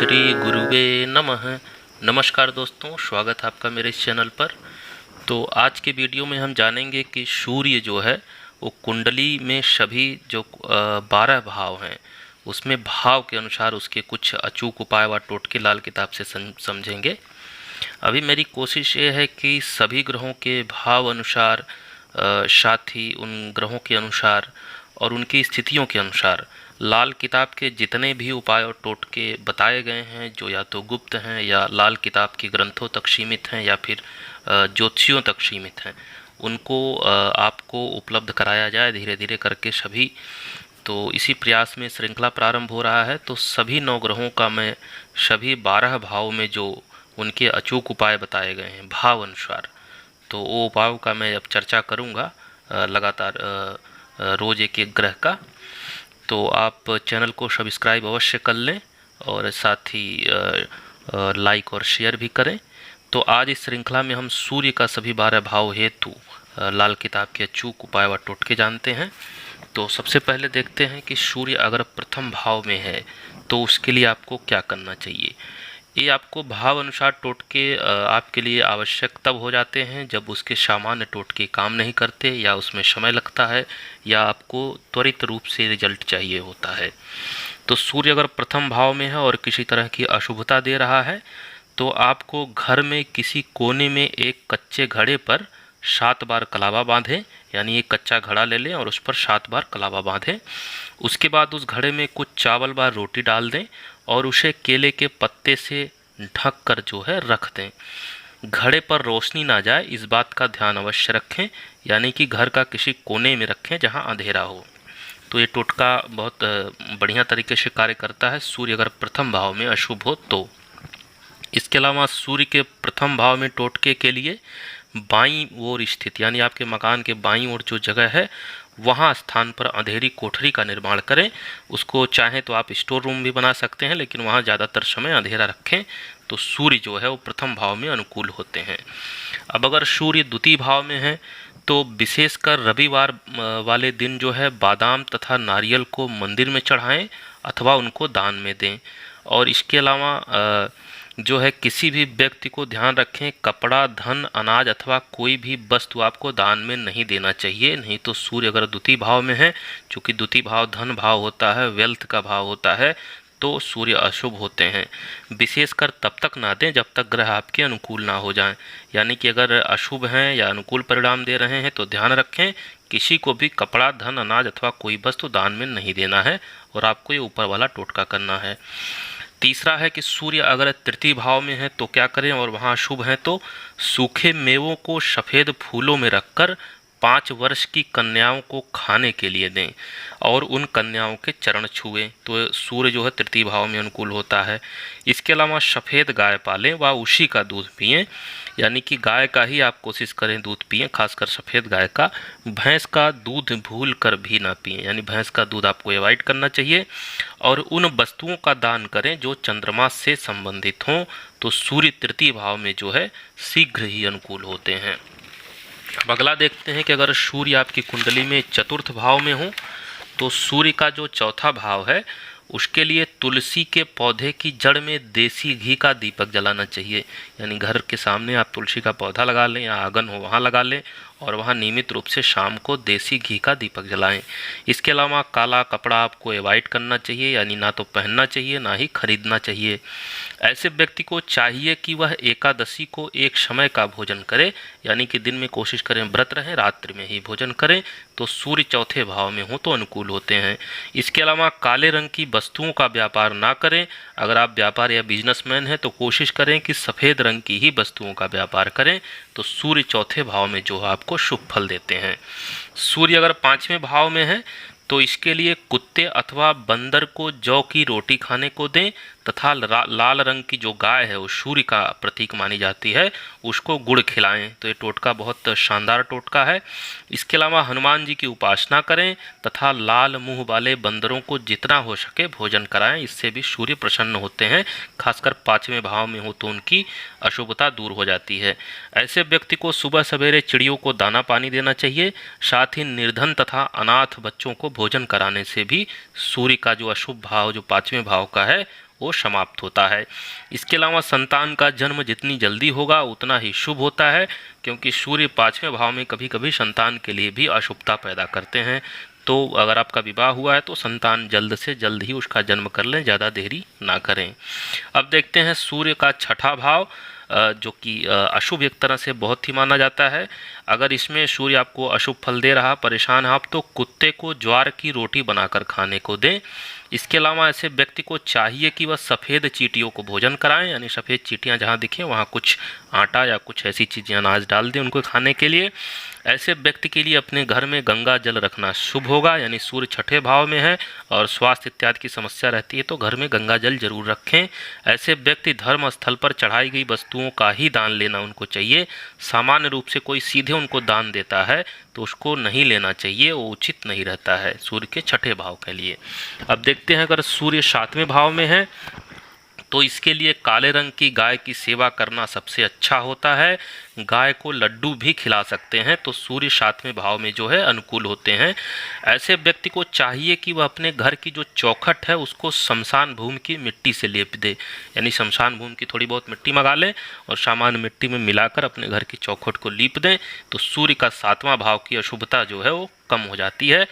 श्री गुरुवे नमः। नमस्कार दोस्तों, स्वागत है आपका मेरे इस चैनल पर। तो आज के वीडियो में हम जानेंगे कि सूर्य जो है वो कुंडली में सभी जो 12 भाव हैं उसमें भाव के अनुसार उसके कुछ अचूक उपाय व टोटके लाल किताब से समझेंगे। अभी मेरी कोशिश ये है कि सभी ग्रहों के भाव अनुसार साथ ही उन ग्रहों के अनुसार और उनकी स्थितियों के अनुसार लाल किताब के जितने भी उपाय और टोटके बताए गए हैं, जो या तो गुप्त हैं या लाल किताब के ग्रंथों तक सीमित हैं या फिर ज्योतिषियों तक सीमित हैं, उनको आपको उपलब्ध कराया जाए धीरे धीरे करके सभी। तो इसी प्रयास में श्रृंखला प्रारंभ हो रहा है। तो सभी 9 ग्रहों का मैं सभी 12 भाव में जो उनके अचूक उपाय बताए गए हैं भाव अनुसार, तो वो उपायों का मैं अब चर्चा करूँगा लगातार रोज़ एक एक ग्रह का। तो आप चैनल को सब्सक्राइब अवश्य कर लें और साथ ही लाइक और शेयर भी करें। तो आज इस श्रृंखला में हम सूर्य का सभी 12 भाव हेतु लाल किताब के अचूक उपाय व टोटके जानते हैं। तो सबसे पहले देखते हैं कि सूर्य अगर प्रथम भाव में है तो उसके लिए आपको क्या करना चाहिए। ये आपको भाव अनुसार टोटके आपके लिए आवश्यक तब हो जाते हैं जब उसके सामान्य टोटके काम नहीं करते या उसमें समय लगता है या आपको त्वरित रूप से रिजल्ट चाहिए होता है। तो सूर्य अगर प्रथम भाव में है और किसी तरह की अशुभता दे रहा है तो आपको घर में किसी कोने में एक कच्चे घड़े पर 7 बार कलावा बांधें, यानी एक कच्चा घड़ा ले लें और उस पर 7 बार कलावा बांधें। उसके बाद उस घड़े में कुछ चावल व रोटी डाल दें और उसे केले के पत्ते से ढक कर जो है रख दें। घड़े पर रोशनी ना जाए इस बात का ध्यान अवश्य रखें, यानी कि घर का किसी कोने में रखें जहां अंधेरा हो। तो ये टोटका बहुत बढ़िया तरीके से कार्य करता है सूर्य अगर प्रथम भाव में अशुभ हो तो। इसके अलावा सूर्य के प्रथम भाव में टोटके के लिए बाईं ओर स्थित, यानी आपके मकान के बाईं ओर जो जगह है वहाँ स्थान पर अंधेरी कोठरी का निर्माण करें। उसको चाहें तो आप स्टोर रूम भी बना सकते हैं, लेकिन वहाँ ज़्यादातर समय अंधेरा रखें तो सूर्य जो है वो प्रथम भाव में अनुकूल होते हैं। अब अगर सूर्य द्वितीय भाव में है तो विशेषकर रविवार वाले दिन जो है बादाम तथा नारियल को मंदिर में चढ़ाएं अथवा उनको दान में दें। और इसके अलावा जो है किसी भी व्यक्ति को ध्यान रखें, कपड़ा, धन, अनाज अथवा कोई भी वस्तु आपको दान में नहीं देना चाहिए। नहीं तो सूर्य अगर द्वितीय भाव में है, चूँकि द्वितीय भाव धन भाव होता है, वेल्थ का भाव होता है, तो सूर्य अशुभ होते हैं। विशेषकर तब तक ना दें जब तक ग्रह आपके अनुकूल ना हो जाएं। यानी कि अगर अशुभ हैं या अनुकूल परिणाम दे रहे हैं तो ध्यान रखें किसी को भी कपड़ा, धन, अनाज अथवा कोई वस्तु दान में नहीं देना है और आपको ये ऊपर वाला टोटका करना है। तीसरा है कि सूर्य अगर तृतीय भाव में है तो क्या करें और वहाँ शुभ है तो सूखे मेवों को सफ़ेद फूलों में रखकर 5 वर्ष की कन्याओं को खाने के लिए दें और उन कन्याओं के चरण छुएं। तो सूर्य जो है तृतीय भाव में अनुकूल होता है। इसके अलावा सफ़ेद गाय पालें व उसी का दूध पिएं, यानी कि गाय का ही आप कोशिश करें दूध पिएं, खासकर सफ़ेद गाय का। भैंस का दूध भूल कर भी ना पिएं, यानी भैंस का दूध आपको अवॉइड करना चाहिए। और उन वस्तुओं का दान करें जो चंद्रमा से संबंधित हों। तो सूर्य तृतीय भाव में जो है शीघ्र ही अनुकूल होते हैं। अब अगला देखते हैं कि अगर सूर्य आपकी कुंडली में चतुर्थ भाव में हो तो सूर्य का जो चौथा भाव है उसके लिए तुलसी के पौधे की जड़ में देसी घी का दीपक जलाना चाहिए। यानी घर के सामने आप तुलसी का पौधा लगा लें या आंगन हो वहाँ लगा लें और वहाँ नियमित रूप से शाम को देसी घी का दीपक जलाएं। इसके अलावा काला कपड़ा आपको अवॉइड करना चाहिए, यानी ना तो पहनना चाहिए ना ही खरीदना चाहिए। ऐसे व्यक्ति को चाहिए कि वह एकादशी को एक समय का भोजन करे, यानी कि दिन में कोशिश करें व्रत रहें, रात्रि में ही भोजन करें। तो सूर्य चौथे भाव में हो तो अनुकूल होते हैं। इसके अलावा काले रंग की वस्तुओं का व्यापार ना करें। अगर आप व्यापार या बिजनेसमैन हैं तो कोशिश करें कि सफ़ेद रंग की ही वस्तुओं का व्यापार करें। तो सूर्य चौथे भाव में जो है आपको शुभ फल देते हैं। सूर्य अगर 5वें भाव में है तो इसके लिए कुत्ते अथवा बंदर को जौ की रोटी खाने को दें तथा लाल रंग की जो गाय है वो सूर्य का प्रतीक मानी जाती है, उसको गुड़ खिलाएं। तो ये टोटका बहुत शानदार टोटका है। इसके अलावा हनुमान जी की उपासना करें तथा लाल मुंह वाले बंदरों को जितना हो सके भोजन कराएं, इससे भी सूर्य प्रसन्न होते हैं। खासकर 5वें भाव में हो तो उनकी अशुभता दूर हो जाती है। ऐसे व्यक्ति को सुबह सवेरे चिड़ियों को दाना पानी देना चाहिए। साथ ही निर्धन तथा अनाथ बच्चों को भोजन कराने से भी सूर्य का जो अशुभ भाव जो 5वें भाव का है वो समाप्त होता है। इसके अलावा संतान का जन्म जितनी जल्दी होगा उतना ही शुभ होता है, क्योंकि सूर्य 5वें भाव में कभी कभी संतान के लिए भी अशुभता पैदा करते हैं। तो अगर आपका विवाह हुआ है तो संतान जल्द से जल्द ही उसका जन्म कर लें, ज़्यादा देरी ना करें। अब देखते हैं सूर्य का छठा भाव, जो कि अशुभ एक तरह से बहुत ही माना जाता है। अगर इसमें सूर्य आपको अशुभ फल दे रहा, परेशान आप, तो कुत्ते को ज्वार की रोटी बनाकर खाने को दें। इसके अलावा ऐसे व्यक्ति को चाहिए कि वह सफ़ेद चींटियों को भोजन कराएं, यानी सफ़ेद चींटियां जहां दिखें वहां कुछ आटा या कुछ ऐसी चीज़ें अनाज डाल दें उनको खाने के लिए। ऐसे व्यक्ति के लिए अपने घर में गंगा जल रखना शुभ होगा, यानी सूर्य छठे भाव में है और स्वास्थ्य इत्यादि की समस्या रहती है तो घर में गंगा जल जरूर रखें। ऐसे व्यक्ति धर्म स्थल पर चढ़ाई गई वस्तुओं का ही दान लेना उनको चाहिए। सामान्य रूप से कोई सीधे उनको दान देता है तो उसको नहीं लेना चाहिए, वो उचित नहीं रहता है सूर्य के छठे भाव के लिए। अब देखते हैं अगर सूर्य 7वें भाव में है तो इसके लिए काले रंग की गाय की सेवा करना सबसे अच्छा होता है। गाय को लड्डू भी खिला सकते हैं तो सूर्य 7वें भाव में जो है अनुकूल होते हैं। ऐसे व्यक्ति को चाहिए कि वह अपने घर की जो चौखट है उसको शमशान भूमि की मिट्टी से लेप दे, यानी शमशान भूमि की थोड़ी बहुत मिट्टी मंगा लें और सामान्य मिट्टी में मिलाकर अपने घर की चौखट को लीप दें, तो सूर्य का 7वां भाव की अशुभता जो है वो कम हो जाती है।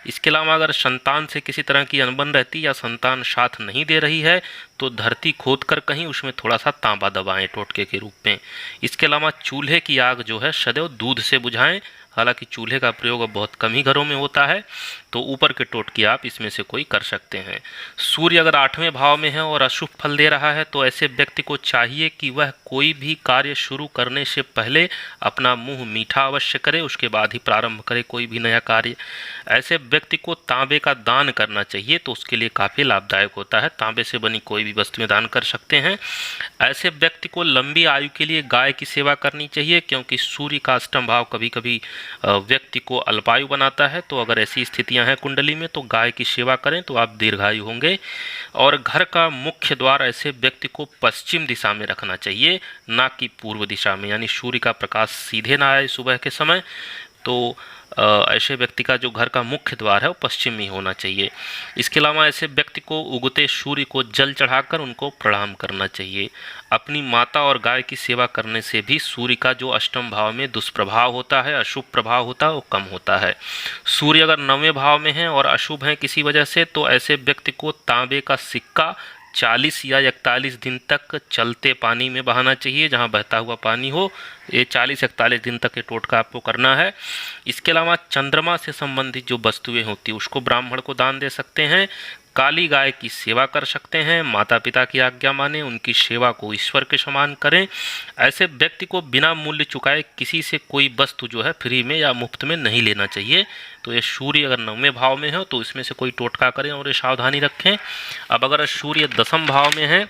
इसके अलावा अगर संतान से किसी तरह की अनबन रहती या संतान साथ नहीं दे रही है तो धरती खोद कर कहीं उसमें थोड़ा सा तांबा दबाएं टोटके के रूप में। इसके अलावा चूल्हे की आग जो है सदैव दूध से बुझाएं। हालांकि चूल्हे का प्रयोग अब बहुत कम ही घरों में होता है, तो ऊपर के टोटके आप इसमें से कोई कर सकते हैं। सूर्य अगर 8वें भाव में है और अशुभ फल दे रहा है तो ऐसे व्यक्ति को चाहिए कि वह कोई भी कार्य शुरू करने से पहले अपना मुंह मीठा अवश्य करे, उसके बाद ही प्रारंभ करे कोई भी नया कार्य। ऐसे व्यक्ति को तांबे का दान करना चाहिए तो उसके लिए काफ़ी लाभदायक होता है। तांबे से बनी कोई भी वस्तुएं दान कर सकते हैं। ऐसे व्यक्ति को लंबी आयु के लिए गाय की सेवा करनी चाहिए, क्योंकि सूर्य का 8वां भाव कभी कभी व्यक्ति को अल्पायु बनाता है। तो अगर ऐसी स्थितियां हैं कुंडली में तो गाय की सेवा करें तो आप दीर्घायु होंगे। और घर का मुख्य द्वार ऐसे व्यक्ति को पश्चिम दिशा में रखना चाहिए, ना कि पूर्व दिशा में, यानी सूर्य का प्रकाश सीधे ना आए सुबह के समय। तो ऐसे व्यक्ति का जो घर का मुख्य द्वार है वो पश्चिम में होना चाहिए। इसके अलावा ऐसे व्यक्ति को उगते सूर्य को जल चढ़ाकर उनको प्रणाम करना चाहिए। अपनी माता और गाय की सेवा करने से भी सूर्य का जो 8वें भाव में दुष्प्रभाव होता है, अशुभ प्रभाव होता है, वो कम होता है। सूर्य अगर 9वें भाव में है और अशुभ है किसी वजह से तो ऐसे व्यक्ति को तांबे का सिक्का 40 या 41 दिन तक चलते पानी में बहाना चाहिए, जहां बहता हुआ पानी हो। ये 40-41 दिन तक ये टोटका आपको करना है। इसके अलावा चंद्रमा से संबंधित जो वस्तुएं होती है उसको ब्राह्मण को दान दे सकते हैं। काली गाय की सेवा कर सकते हैं। माता पिता की आज्ञा माने, उनकी सेवा को ईश्वर के समान करें। ऐसे व्यक्ति को बिना मूल्य चुकाए किसी से कोई वस्तु जो है फ्री में या मुफ्त में नहीं लेना चाहिए। तो ये सूर्य अगर 9वें भाव में हो तो इसमें से कोई टोटका करें और ये सावधानी रखें। अब अगर सूर्य 10वें भाव में है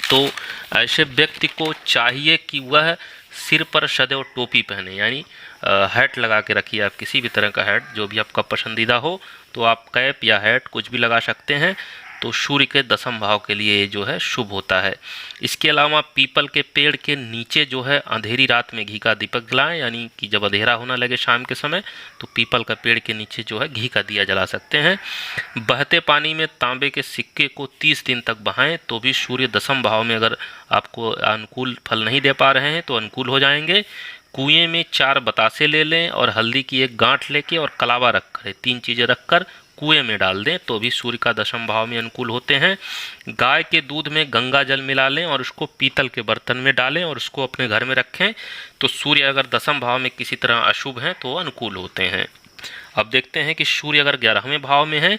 तो ऐसे व्यक्ति को चाहिए कि वह सिर पर सदैव टोपी पहने, यानी हैट लगा के रखिए। आप किसी भी तरह का हैट जो भी आपका पसंदीदा हो तो आप कैप या हैट कुछ भी लगा सकते हैं। तो सूर्य के 10वें भाव के लिए जो है शुभ होता है। इसके अलावा पीपल के पेड़ के नीचे जो है अंधेरी रात में घी का दीपक जलाएं, यानी कि जब अंधेरा होना लगे शाम के समय तो पीपल का पेड़ के नीचे जो है घी का दिया जला सकते हैं। बहते पानी में तांबे के सिक्के को 30 दिन तक बहाएं तो भी सूर्य 10वें भाव में अगर आपको अनुकूल फल नहीं दे पा रहे हैं तो अनुकूल हो जाएंगे। कुएं में 4 बतासे ले लें और हल्दी की एक गांठ लेके और कलावा रखकर 3 चीज़ें रखकर कुएं में डाल दें तो भी सूर्य का 10वें भाव में अनुकूल होते हैं। गाय के दूध में गंगा जल मिला लें और उसको पीतल के बर्तन में डालें और उसको अपने घर में रखें तो सूर्य अगर 10वें भाव में किसी तरह अशुभ हैं तो अनुकूल होते हैं। अब देखते हैं कि सूर्य अगर 11वें भाव में है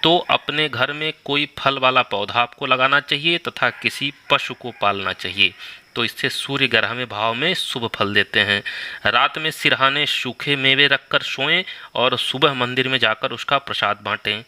तो अपने घर में कोई फल वाला पौधा आपको लगाना चाहिए तथा किसी पशु को पालना चाहिए। तो इससे सूर्य 11वें भाव में शुभ फल देते हैं। रात में सिरहाने सूखे मेवे रखकर सोएं और सुबह मंदिर में जाकर उसका प्रसाद बांटें।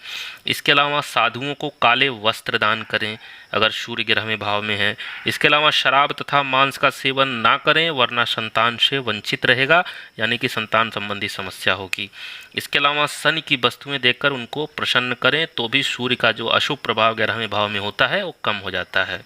इसके अलावा साधुओं को काले वस्त्र दान करें अगर सूर्य 11वें भाव में है। इसके अलावा शराब तथा मांस का सेवन ना करें वरना संतान से वंचित रहेगा, यानी कि संतान संबंधी समस्या होगी। इसके अलावा शनि की वस्तुएं देकर उनको प्रसन्न करें तो भी सूर्य का जो अशुभ प्रभाव 11वें भाव में होता है वो कम हो जाता है।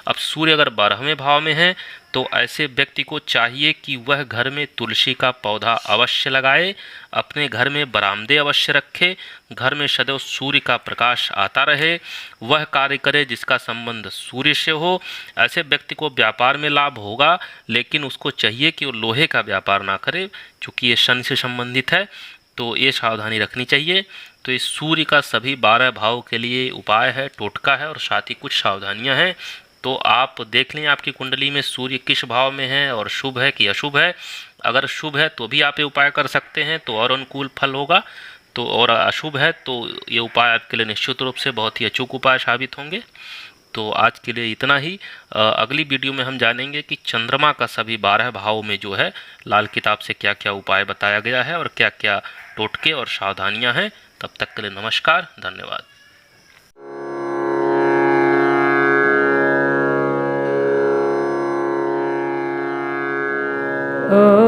अब सूर्य अगर 12वें भाव में है हैं तो ऐसे व्यक्ति को चाहिए कि वह घर में तुलसी का पौधा अवश्य लगाए, अपने घर में बरामदे अवश्य रखे, घर में सदैव सूर्य का प्रकाश आता रहे, वह कार्य करे जिसका संबंध सूर्य से हो। ऐसे व्यक्ति को व्यापार में लाभ होगा, लेकिन उसको चाहिए कि वो लोहे का व्यापार ना करे, चूँकि ये शनि से संबंधित है, तो ये सावधानी रखनी चाहिए। तो इस सूर्य का सभी 12 भाव के लिए उपाय है, टोटका है और साथ ही कुछ सावधानियां हैं। तो आप देख लें आपकी कुंडली में सूर्य किस भाव में है और शुभ है कि अशुभ है। अगर शुभ है तो भी आप ये उपाय कर सकते हैं, तो और अनुकूल फल होगा। तो और अशुभ है तो ये उपाय आपके लिए निश्चित रूप से बहुत ही अचूक उपाय साबित होंगे। तो आज के लिए इतना ही। अगली वीडियो में हम जानेंगे कि चंद्रमा का सभी 12 भाव में जो है लाल किताब से क्या क्या उपाय बताया गया है और क्या क्या टोटके और सावधानियां हैं। तब तक के लिए नमस्कार, धन्यवाद। Oh